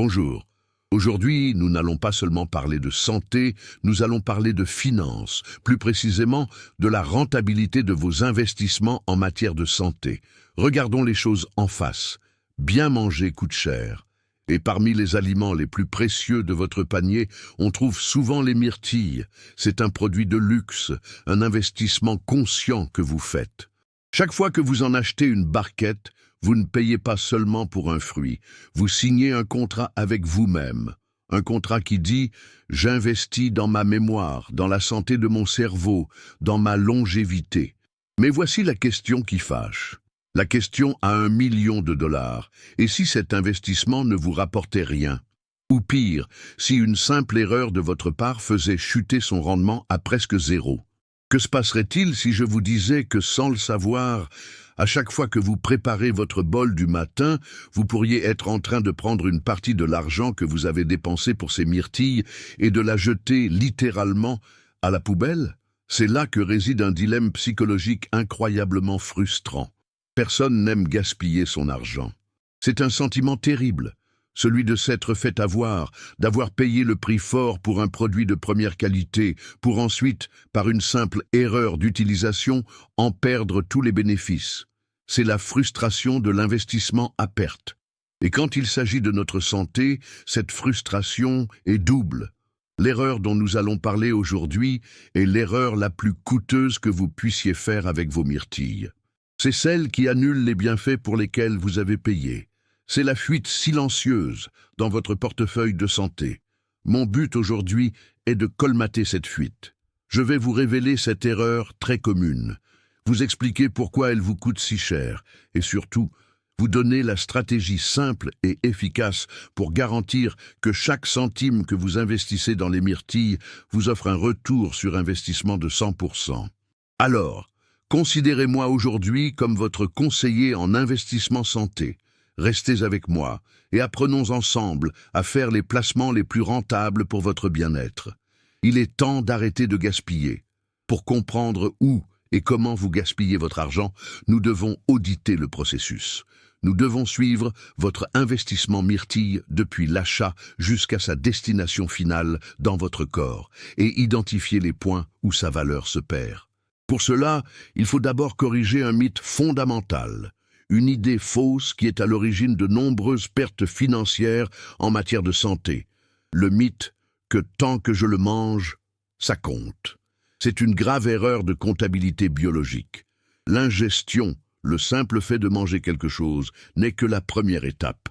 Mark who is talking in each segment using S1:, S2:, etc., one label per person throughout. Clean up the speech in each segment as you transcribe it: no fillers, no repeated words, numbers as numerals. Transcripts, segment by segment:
S1: Bonjour. Aujourd'hui, nous n'allons pas seulement parler de santé, nous allons parler de finances, plus précisément de la rentabilité de vos investissements en matière de santé. Regardons les choses en face. Bien manger coûte cher. Et parmi les aliments les plus précieux de votre panier, on trouve souvent les myrtilles. C'est un produit de luxe, un investissement conscient que vous faites. Chaque fois que vous en achetez une barquette, vous ne payez pas seulement pour un fruit, vous signez un contrat avec vous-même. Un contrat qui dit « J'investis dans ma mémoire, dans la santé de mon cerveau, dans ma longévité ». Mais voici la question qui fâche. La question à $1 million. Et si cet investissement ne vous rapportait rien? Ou pire, si une simple erreur de votre part faisait chuter son rendement à presque zéro? Que se passerait-il si je vous disais que sans le savoir, à chaque fois que vous préparez votre bol du matin, vous pourriez être en train de prendre une partie de l'argent que vous avez dépensé pour ces myrtilles et de la jeter littéralement à la poubelle? C'est là que réside un dilemme psychologique incroyablement frustrant. Personne n'aime gaspiller son argent. C'est un sentiment terrible, celui de s'être fait avoir, d'avoir payé le prix fort pour un produit de première qualité, pour ensuite, par une simple erreur d'utilisation, en perdre tous les bénéfices. C'est la frustration de l'investissement à perte. Et quand il s'agit de notre santé, cette frustration est double. L'erreur dont nous allons parler aujourd'hui est l'erreur la plus coûteuse que vous puissiez faire avec vos myrtilles. C'est celle qui annule les bienfaits pour lesquels vous avez payé. C'est la fuite silencieuse dans votre portefeuille de santé. Mon but aujourd'hui est de colmater cette fuite. Je vais vous révéler cette erreur très commune, vous expliquer pourquoi elle vous coûte si cher et surtout, vous donner la stratégie simple et efficace pour garantir que chaque centime que vous investissez dans les myrtilles vous offre un retour sur investissement de 100%. Alors, considérez-moi aujourd'hui comme votre conseiller en investissement santé. Restez avec moi et apprenons ensemble à faire les placements les plus rentables pour votre bien-être. Il est temps d'arrêter de gaspiller. Pour comprendre où et comment vous gaspillez votre argent, nous devons auditer le processus. Nous devons suivre votre investissement myrtille depuis l'achat jusqu'à sa destination finale dans votre corps et identifier les points où sa valeur se perd. Pour cela, il faut d'abord corriger un mythe fondamental, une idée fausse qui est à l'origine de nombreuses pertes financières en matière de santé. Le mythe que tant que je le mange, ça compte. C'est une grave erreur de comptabilité biologique. L'ingestion, le simple fait de manger quelque chose, n'est que la première étape.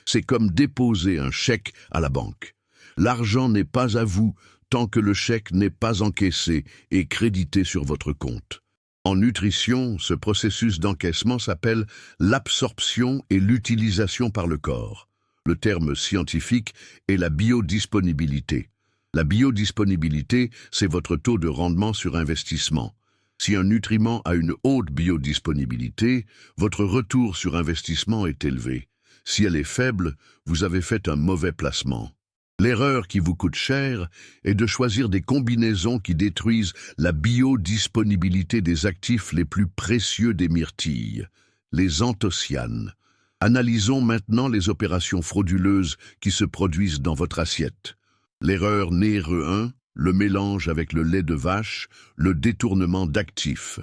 S1: C'est comme déposer un chèque à la banque. L'argent n'est pas à vous tant que le chèque n'est pas encaissé et crédité sur votre compte. En nutrition, ce processus d'encaissement s'appelle l'absorption et l'utilisation par le corps. Le terme scientifique est la biodisponibilité. La biodisponibilité, c'est votre taux de rendement sur investissement. Si un nutriment a une haute biodisponibilité, votre retour sur investissement est élevé. Si elle est faible, vous avez fait un mauvais placement. L'erreur qui vous coûte cher est de choisir des combinaisons qui détruisent la biodisponibilité des actifs les plus précieux des myrtilles, les anthocyanes. Analysons maintenant les opérations frauduleuses qui se produisent dans votre assiette. L'erreur numéro 1, le mélange avec le lait de vache, le détournement d'actifs.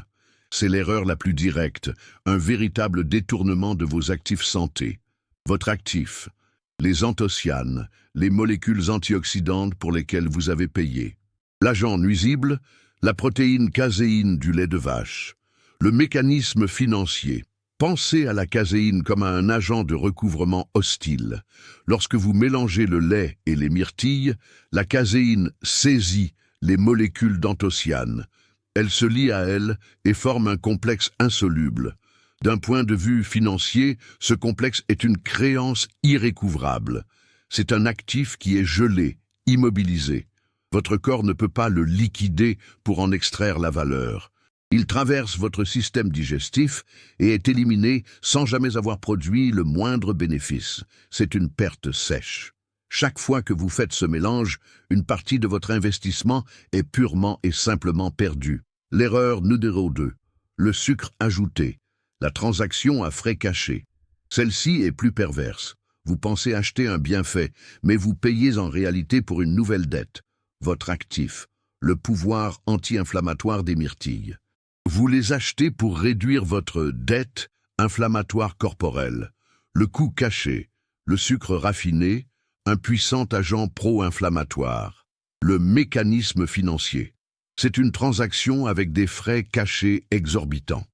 S1: C'est l'erreur la plus directe, un véritable détournement de vos actifs santé. Votre actif, les anthocyanes, les molécules antioxydantes pour lesquelles vous avez payé. L'agent nuisible, la protéine caséine du lait de vache. Le mécanisme financier. Pensez à la caséine comme à un agent de recouvrement hostile. Lorsque vous mélangez le lait et les myrtilles, la caséine saisit les molécules d'anthocyanes. Elle se lie à elles et forme un complexe insoluble. D'un point de vue financier, ce complexe est une créance irrécouvrable. C'est un actif qui est gelé, immobilisé. Votre corps ne peut pas le liquider pour en extraire la valeur. Il traverse votre système digestif et est éliminé sans jamais avoir produit le moindre bénéfice. C'est une perte sèche. Chaque fois que vous faites ce mélange, une partie de votre investissement est purement et simplement perdue. L'erreur numéro 2. Le sucre ajouté. La transaction à frais cachés. Celle-ci est plus perverse. Vous pensez acheter un bienfait, mais vous payez en réalité pour une nouvelle dette, votre actif, le pouvoir anti-inflammatoire des myrtilles. Vous les achetez pour réduire votre dette inflammatoire corporelle, le coût caché, le sucre raffiné, un puissant agent pro-inflammatoire, le mécanisme financier. C'est une transaction avec des frais cachés exorbitants.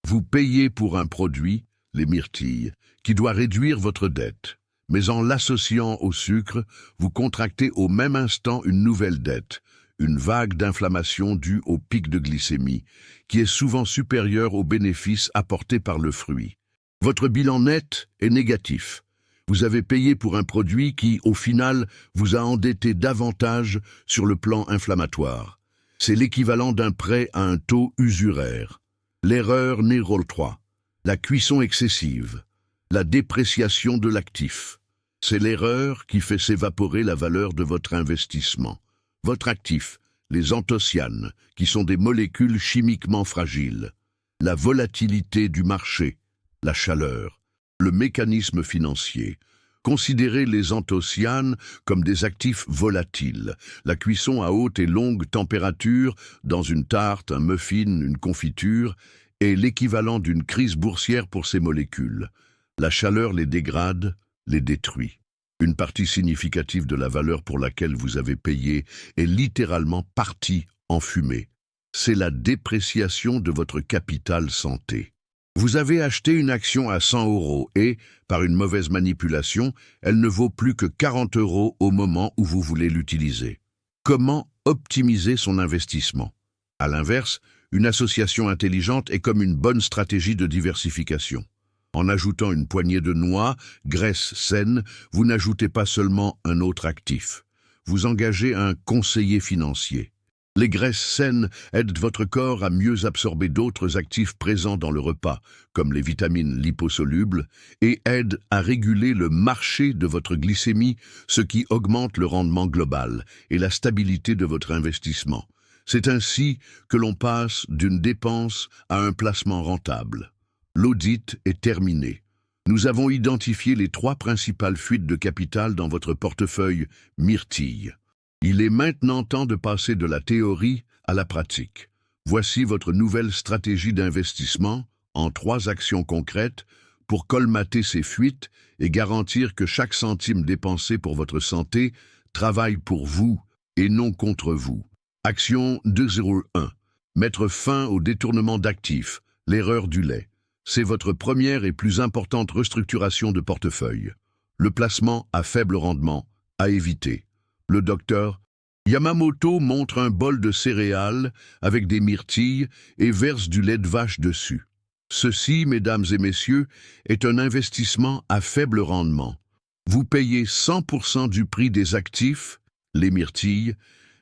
S1: Vous payez pour un produit, les myrtilles, qui doit réduire votre dette. Mais en l'associant au sucre, vous contractez au même instant une nouvelle dette, une vague d'inflammation due au pic de glycémie, qui est souvent supérieure aux bénéfices apportés par le fruit. Votre bilan net est négatif. Vous avez payé pour un produit qui, au final, vous a endetté davantage sur le plan inflammatoire. C'est l'équivalent d'un prêt à un taux usuraire. L'erreur numéro 3. La cuisson excessive. La dépréciation de l'actif. C'est l'erreur qui fait s'évaporer la valeur de votre investissement. Votre actif, les anthocyanes, qui sont des molécules chimiquement fragiles. La volatilité du marché, la chaleur, le mécanisme financier. Considérez les anthocyanes comme des actifs volatiles. La cuisson à haute et longue température, dans une tarte, un muffin, une confiture, est l'équivalent d'une crise boursière pour ces molécules. La chaleur les dégrade, les détruit. Une partie significative de la valeur pour laquelle vous avez payé est littéralement partie en fumée. C'est la dépréciation de votre capital santé. Vous avez acheté une action à 100 € et, par une mauvaise manipulation, elle ne vaut plus que 40 € au moment où vous voulez l'utiliser. Comment optimiser son investissement? À l'inverse, une association intelligente est comme une bonne stratégie de diversification. En ajoutant une poignée de noix, graisse saine, vous n'ajoutez pas seulement un autre actif. Vous engagez un conseiller financier. Les graisses saines aident votre corps à mieux absorber d'autres actifs présents dans le repas, comme les vitamines liposolubles, et aident à réguler le marché de votre glycémie, ce qui augmente le rendement global et la stabilité de votre investissement. C'est ainsi que l'on passe d'une dépense à un placement rentable. L'audit est terminé. Nous avons identifié les 3 principales fuites de capital dans votre portefeuille myrtille. Il est maintenant temps de passer de la théorie à la pratique. Voici votre nouvelle stratégie d'investissement en 3 actions concrètes pour colmater ces fuites et garantir que chaque centime dépensé pour votre santé travaille pour vous et non contre vous. Action 201. Mettre fin au détournement d'actifs, l'erreur du lait. C'est votre première et plus importante restructuration de portefeuille. Le placement à faible rendement, à éviter. Le docteur Yamamoto montre un bol de céréales avec des myrtilles et verse du lait de vache dessus. Ceci, mesdames et messieurs, est un investissement à faible rendement. Vous payez 100% du prix des actifs, les myrtilles,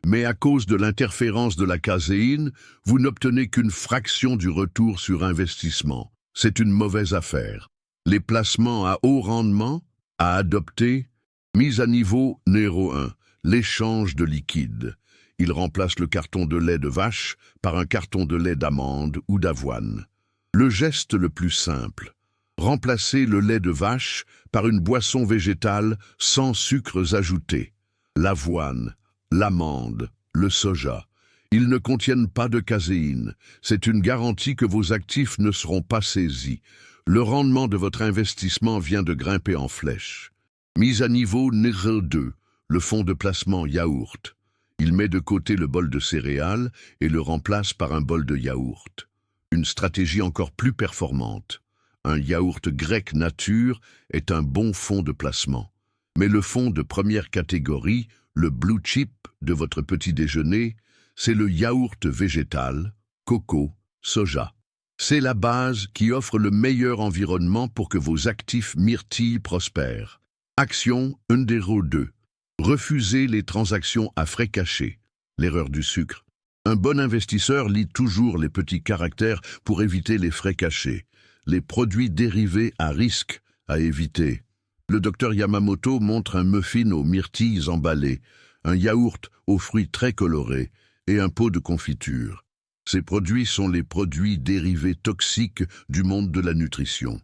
S1: mais à cause de l'interférence de la caséine, vous n'obtenez qu'une fraction du retour sur investissement. C'est une mauvaise affaire. Les placements à haut rendement, à adopter, mise à niveau numéro 1, l'échange de liquide. Il remplace le carton de lait de vache par un carton de lait d'amande ou d'avoine. Le geste le plus simple. Remplacez le lait de vache par une boisson végétale sans sucres ajoutés. L'avoine, l'amande, le soja. Ils ne contiennent pas de caséine. C'est une garantie que vos actifs ne seront pas saisis. Le rendement de votre investissement vient de grimper en flèche. Mise à niveau numéro 2, le fonds de placement yaourt. Il met de côté le bol de céréales et le remplace par un bol de yaourt. Une stratégie encore plus performante. Un yaourt grec nature est un bon fonds de placement. Mais le fonds de première catégorie, le blue chip de votre petit déjeuner, c'est le yaourt végétal, coco, soja. C'est la base qui offre le meilleur environnement pour que vos actifs myrtilles prospèrent. Action 102. Refusez les transactions à frais cachés. L'erreur du sucre. Un bon investisseur lit toujours les petits caractères pour éviter les frais cachés. Les produits dérivés à risque à éviter. Le docteur Yamamoto montre un muffin aux myrtilles emballées, un yaourt aux fruits très colorés et un pot de confiture. Ces produits sont les produits dérivés toxiques du monde de la nutrition.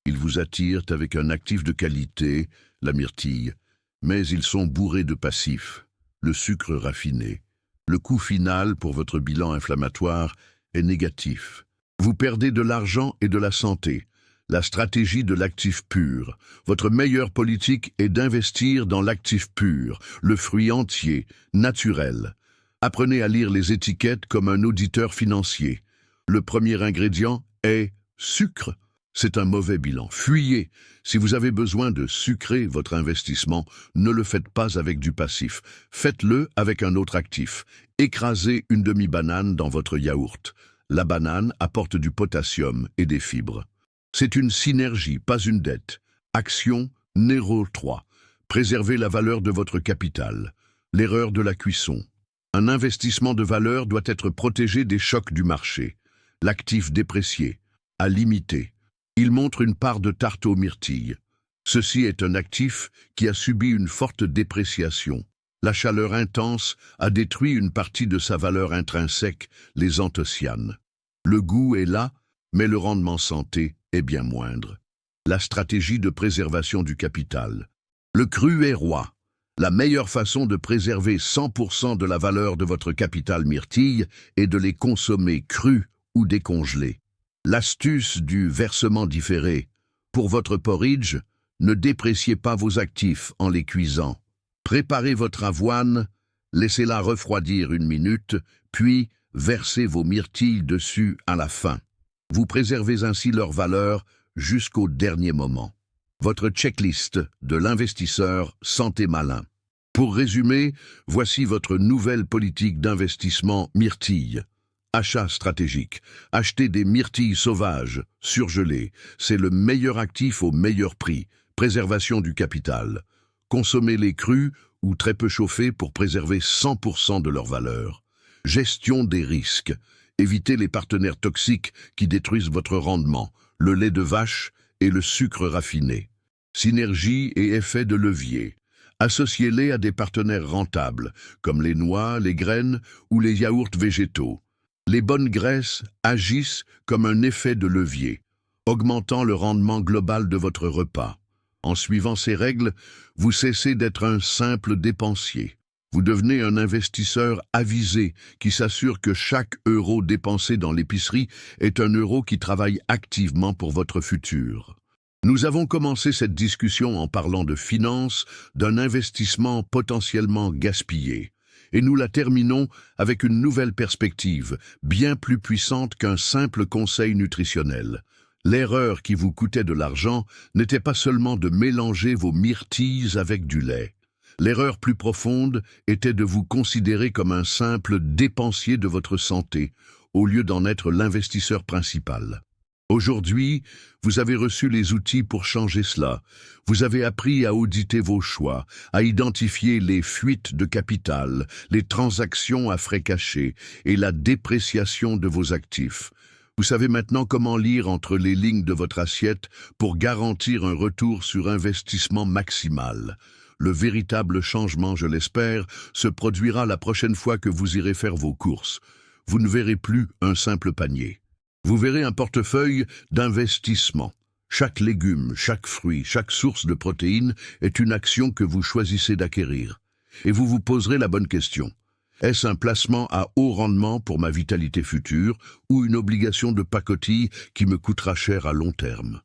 S1: Ils vous attirent avec un actif de qualité, la myrtille, mais ils sont bourrés de passifs, le sucre raffiné. Le coût final pour votre bilan inflammatoire est négatif. Vous perdez de l'argent et de la santé. La stratégie de l'actif pur. Votre meilleure politique est d'investir dans l'actif pur, le fruit entier, naturel. Apprenez à lire les étiquettes comme un auditeur financier. Le premier ingrédient est sucre. C'est un mauvais bilan. Fuyez. Si vous avez besoin de sucrer votre investissement, ne le faites pas avec du passif. Faites-le avec un autre actif. Écrasez une demi-banane dans votre yaourt. La banane apporte du potassium et des fibres. C'est une synergie, pas une dette. Action Néro 3. Préservez la valeur de votre capital. L'erreur de la cuisson. Un investissement de valeur doit être protégé des chocs du marché. L'actif déprécié. À limiter. Il montre une part de tarte aux myrtilles. Ceci est un actif qui a subi une forte dépréciation. La chaleur intense a détruit une partie de sa valeur intrinsèque, les anthocyanes. Le goût est là, mais le rendement santé est bien moindre. La stratégie de préservation du capital. Le cru est roi. La meilleure façon de préserver 100% de la valeur de votre capital myrtille est de les consommer crus ou décongelés. L'astuce du versement différé. Pour votre porridge, ne dépréciez pas vos actifs en les cuisant. Préparez votre avoine, laissez-la refroidir 1 minute, puis versez vos myrtilles dessus à la fin. Vous préservez ainsi leur valeur jusqu'au dernier moment. Votre checklist de l'investisseur santé malin. Pour résumer, voici votre nouvelle politique d'investissement myrtille. Achat stratégique. Achetez des myrtilles sauvages, surgelées. C'est le meilleur actif au meilleur prix. Préservation du capital. Consommez-les crus ou très peu chauffés pour préserver 100% de leur valeur. Gestion des risques. Évitez les partenaires toxiques qui détruisent votre rendement, le lait de vache et le sucre raffiné. Synergie et effet de levier. Associez-les à des partenaires rentables, comme les noix, les graines ou les yaourts végétaux. Les bonnes graisses agissent comme un effet de levier, augmentant le rendement global de votre repas. En suivant ces règles, vous cessez d'être un simple dépensier. Vous devenez un investisseur avisé qui s'assure que chaque euro dépensé dans l'épicerie est un euro qui travaille activement pour votre futur. Nous avons commencé cette discussion en parlant de finances, d'un investissement potentiellement gaspillé. Et nous la terminons avec une nouvelle perspective, bien plus puissante qu'un simple conseil nutritionnel. L'erreur qui vous coûtait de l'argent n'était pas seulement de mélanger vos myrtilles avec du lait. L'erreur plus profonde était de vous considérer comme un simple dépensier de votre santé, au lieu d'en être l'investisseur principal. Aujourd'hui, vous avez reçu les outils pour changer cela. Vous avez appris à auditer vos choix, à identifier les fuites de capital, les transactions à frais cachés et la dépréciation de vos actifs. Vous savez maintenant comment lire entre les lignes de votre assiette pour garantir un retour sur investissement maximal. Le véritable changement, je l'espère, se produira la prochaine fois que vous irez faire vos courses. Vous ne verrez plus un simple panier. Vous verrez un portefeuille d'investissement. Chaque légume, chaque fruit, chaque source de protéines est une action que vous choisissez d'acquérir. Et vous vous poserez la bonne question. Est-ce un placement à haut rendement pour ma vitalité future ou une obligation de pacotille qui me coûtera cher à long terme?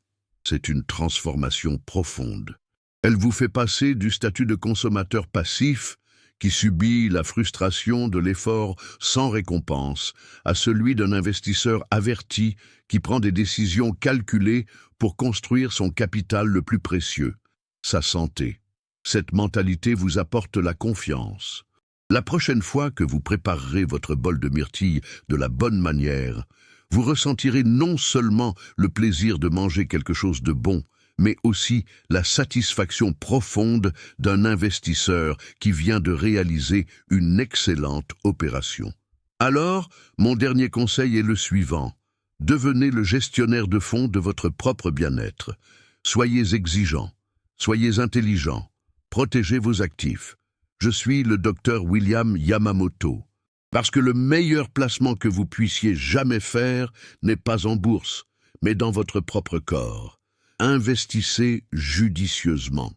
S1: C'est une transformation profonde. Elle vous fait passer du statut de consommateur passif qui subit la frustration de l'effort sans récompense, à celui d'un investisseur averti qui prend des décisions calculées pour construire son capital le plus précieux, sa santé. Cette mentalité vous apporte la confiance. La prochaine fois que vous préparerez votre bol de myrtilles de la bonne manière, vous ressentirez non seulement le plaisir de manger quelque chose de bon, mais aussi la satisfaction profonde d'un investisseur qui vient de réaliser une excellente opération. Alors, mon dernier conseil est le suivant. Devenez le gestionnaire de fonds de votre propre bien-être. Soyez exigeant, soyez intelligent, protégez vos actifs. Je suis le docteur William Yamamoto. Parce que le meilleur placement que vous puissiez jamais faire n'est pas en bourse, mais dans votre propre corps. Investissez judicieusement.